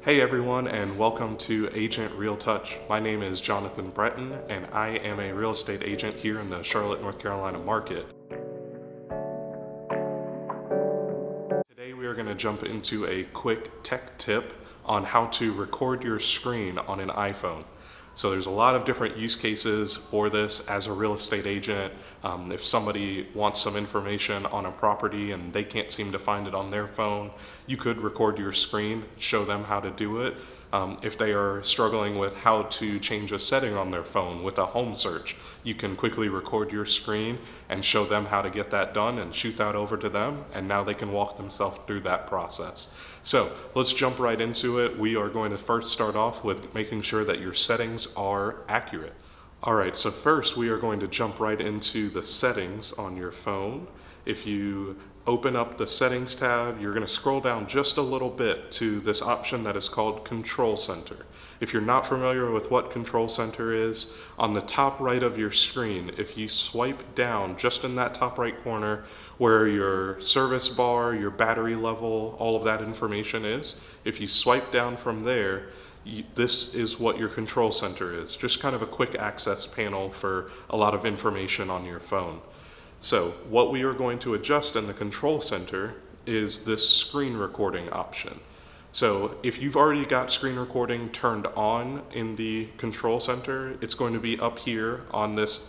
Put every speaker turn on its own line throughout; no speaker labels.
Hey everyone, and welcome to Agent Real Touch. My name is Jonathan Breton, and I am a real estate agent here in the Charlotte, North Carolina market. Today we are going to jump into a quick tech tip on how to record your screen on an iPhone. So there's a lot of different use cases for this as a real estate agent. If somebody wants some information on a property and they can't seem to find it on their phone, you could record your screen, show them how to do it. If they are struggling with how to change a setting on their phone with a home search, you can quickly record your screen and show them how to get that done and shoot that over to them, and now they can walk themselves through that process. So let's jump right into it. We are going to first start off with making sure that your settings are accurate. All right, so first we are going to jump right into the settings on your phone. If you open up the settings tab, you're going to scroll down just a little bit to this option that is called Control Center. If you're not familiar with what Control Center is, on the top right of your screen, if you swipe down just in that top right corner where your service bar, your battery level, all of that information is, if you swipe down from there, this is what your Control Center is. Just kind of a quick access panel for a lot of information on your phone. So what we are going to adjust in the Control Center is this screen recording option. So if you've already got screen recording turned on in the Control Center, it's going to be up here on this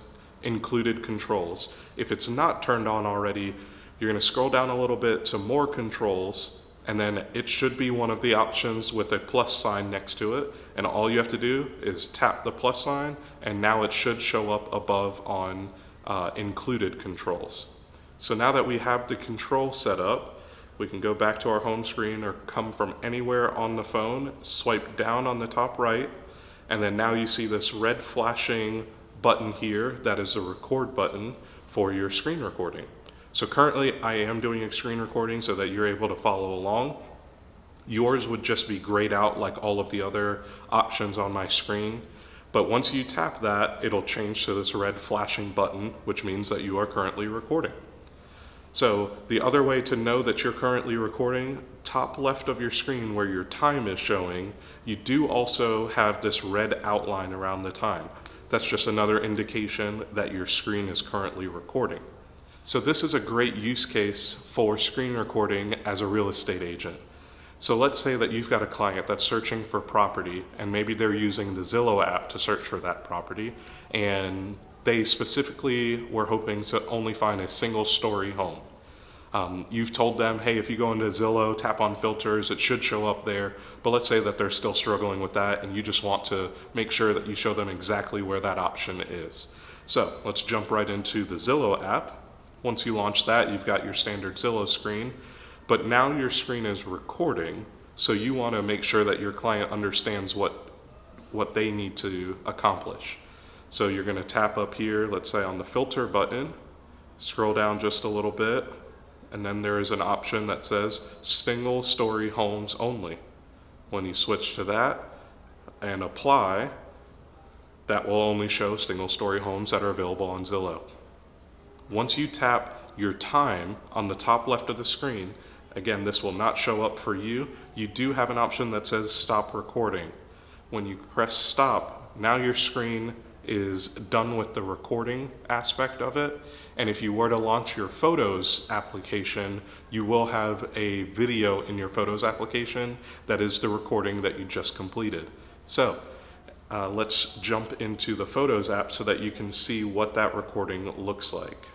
included controls. If it's not turned on already, you're going to scroll down a little bit to more controls, and then it should be one of the options with a plus sign next to it, and all you have to do is tap the plus sign, and now it should show up above on included controls. So now that we have the control set up, we can go back to our home screen or come from anywhere on the phone, swipe down on the top right, and then now you see this red flashing button here that is a record button for your screen recording. So currently I am doing a screen recording so that you're able to follow along. Yours would just be grayed out like all of the other options on my screen. But once you tap that, it'll change to this red flashing button, which means that you are currently recording. So the other way to know that you're currently recording, top left of your screen where your time is showing, you do also have this red outline around the time. That's just another indication that your screen is currently recording. So this is a great use case for screen recording as a real estate agent. So let's say that you've got a client that's searching for property, and maybe they're using the Zillow app to search for that property, and they specifically were hoping to only find a single-story home. You've told them, hey, if you go into Zillow, tap on filters, it should show up there, but let's say that they're still struggling with that, and you just want to make sure that you show them exactly where that option is. So let's jump right into the Zillow app. Once you launch that, you've got your standard Zillow screen. But now your screen is recording, so you want to make sure that your client understands what they need to accomplish. So you're going to tap up here, let's say on the filter button, scroll down just a little bit, and then there is an option that says single story homes only. When you switch to that and apply, that will only show single story homes that are available on Zillow. Once you tap your time on the top left of the screen, again, this will not show up for you. You do have an option that says stop recording. When you press stop, now your screen is done with the recording aspect of it. And if you were to launch your Photos application, you will have a video in your Photos application that is the recording that you just completed. So let's jump into the Photos app so that you can see what that recording looks like.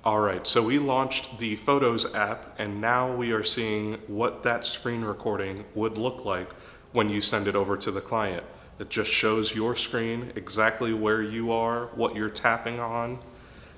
All right, so we launched the Photos app, and now we are seeing what that screen recording would look like when you send it over to the client. It just shows your screen, exactly where you are, what you're tapping on,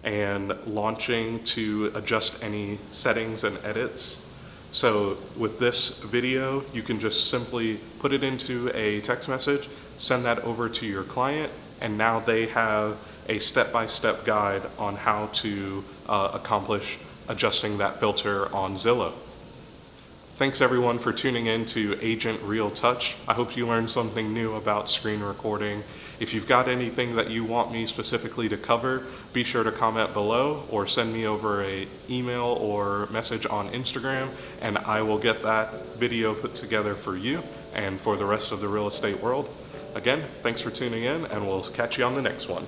and launching to adjust any settings and edits. So with this video, you can just simply put it into a text message, send that over to your client, and now they have a step-by-step guide on how to accomplish adjusting that filter on Zillow. Thanks everyone for tuning in to Agent Real Touch. I hope you learned something new about screen recording. If you've got anything that you want me specifically to cover, be sure to comment below or send me over an email or message on Instagram, and I will get that video put together for you and for the rest of the real estate world. Again, thanks for tuning in, and we'll catch you on the next one.